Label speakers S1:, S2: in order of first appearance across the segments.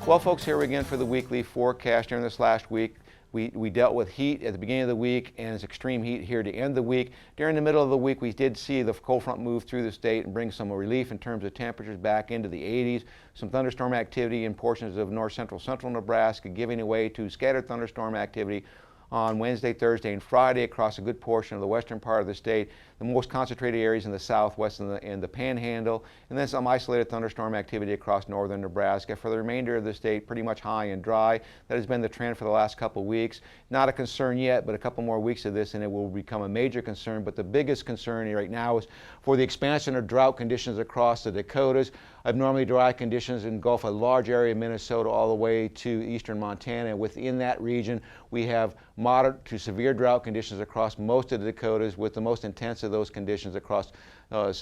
S1: Well, folks, here again for the weekly forecast. During this last week, we dealt with heat at the beginning of the week and it's extreme heat here to end the week. During the middle of the week, we did see the cold front move through the state and bring some relief in terms of temperatures back into the 80s. Some thunderstorm activity in portions of north central Nebraska, giving way to scattered thunderstorm activity on Wednesday, Thursday, and Friday across a good portion of the western part of the state. The most concentrated areas in the southwest and the panhandle, and then some isolated thunderstorm activity across northern Nebraska. For the remainder of the state, pretty much high and dry. That has been the trend for the last couple of weeks. Not a concern yet, but a couple more weeks of this and it will become a major concern. But the biggest concern right now is for the expansion of drought conditions across the Dakotas. Abnormally dry conditions engulf a large area of Minnesota all the way to eastern Montana. Within that region, we have moderate to severe drought conditions across most of the Dakotas, with the most intense of those conditions across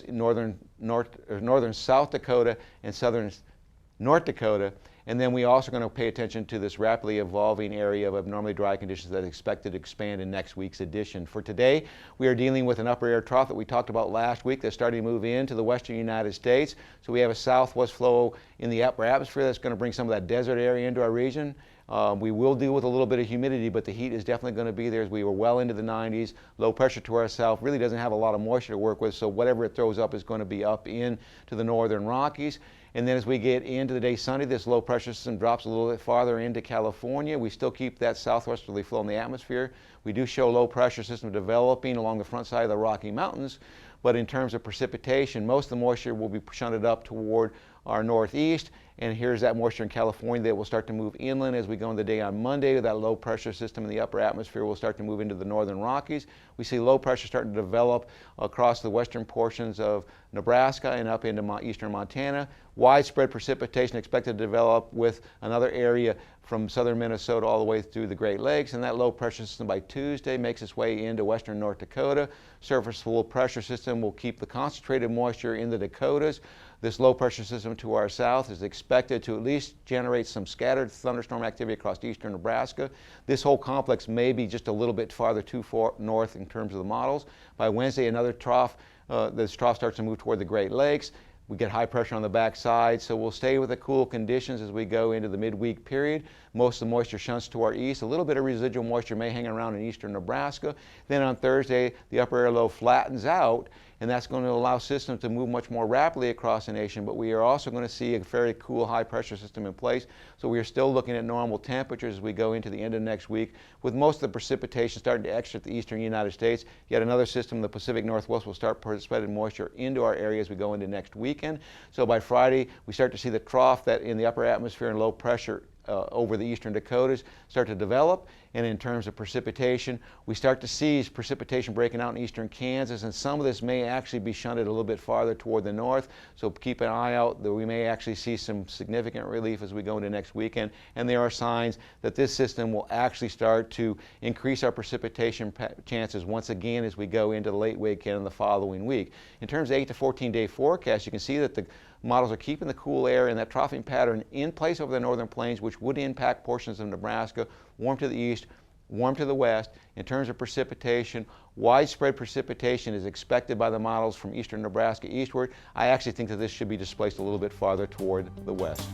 S1: northern South Dakota and southern North Dakota. And then we also going to pay attention to this rapidly evolving area of abnormally dry conditions that is expected to expand in next week's edition. For today, we are dealing with an upper air trough that we talked about last week that's starting to move into the western United States. So we have a southwest flow in the upper atmosphere that's going to bring some of that desert area into our region. We will deal with a little bit of humidity, but the heat is definitely going to be there as we were well into the 90s. Low pressure to our south really doesn't have a lot of moisture to work with, so whatever it throws up is going to be up into the northern Rockies. And then as we get into the day Sunday, this low pressure system drops a little bit farther into California. We still keep that southwesterly flow in the atmosphere. We do show low pressure system developing along the front side of the Rocky Mountains, but in terms of precipitation, most of the moisture will be shunted up toward our northeast. And here's that moisture in California that will start to move inland as we go into the day on Monday. That low pressure system in the upper atmosphere will start to move into the northern Rockies. We see low pressure starting to develop across the western portions of Nebraska and up into eastern Montana. Widespread precipitation expected to develop with another area from southern Minnesota all the way through the Great Lakes, and that low pressure system by Tuesday makes its way into western North Dakota. Surface low pressure system will keep the concentrated moisture in the Dakotas. This low pressure system to our south is expected to at least generate some scattered thunderstorm activity across eastern Nebraska. This whole complex may be just a little bit farther too far north in terms of the models. By Wednesday, another trough, this trough starts to move toward the Great Lakes. We get high pressure on the backside, so we'll stay with the cool conditions as we go into the midweek period. Most of the moisture shunts to our east. A little bit of residual moisture may hang around in eastern Nebraska. Then on Thursday, the upper air low flattens out, and that's going to allow systems to move much more rapidly across the nation. But we are also going to see a very cool high pressure system in place. So we are still looking at normal temperatures as we go into the end of next week, with most of the precipitation starting to exit the eastern United States. Yet another system, the Pacific Northwest, will start precipitating moisture into our area as we go into next weekend. So by Friday, we start to see the trough that in the upper atmosphere and low pressure over the eastern Dakotas start to develop. And in terms of precipitation, we start to see precipitation breaking out in eastern Kansas, and some of this may actually be shunted a little bit farther toward the north. So keep an eye out that we may actually see some significant relief as we go into next weekend. And there are signs that this system will actually start to increase our precipitation chances once again as we go into the late weekend and the following week. In terms of 8 to 14 day forecast, you can see that the models are keeping the cool air and that troughing pattern in place over the northern plains, which would impact portions of Nebraska. Warm to the east, warm to the west. In terms of precipitation, widespread precipitation is expected by the models from eastern Nebraska eastward. I actually think that this should be displaced a little bit farther toward the west.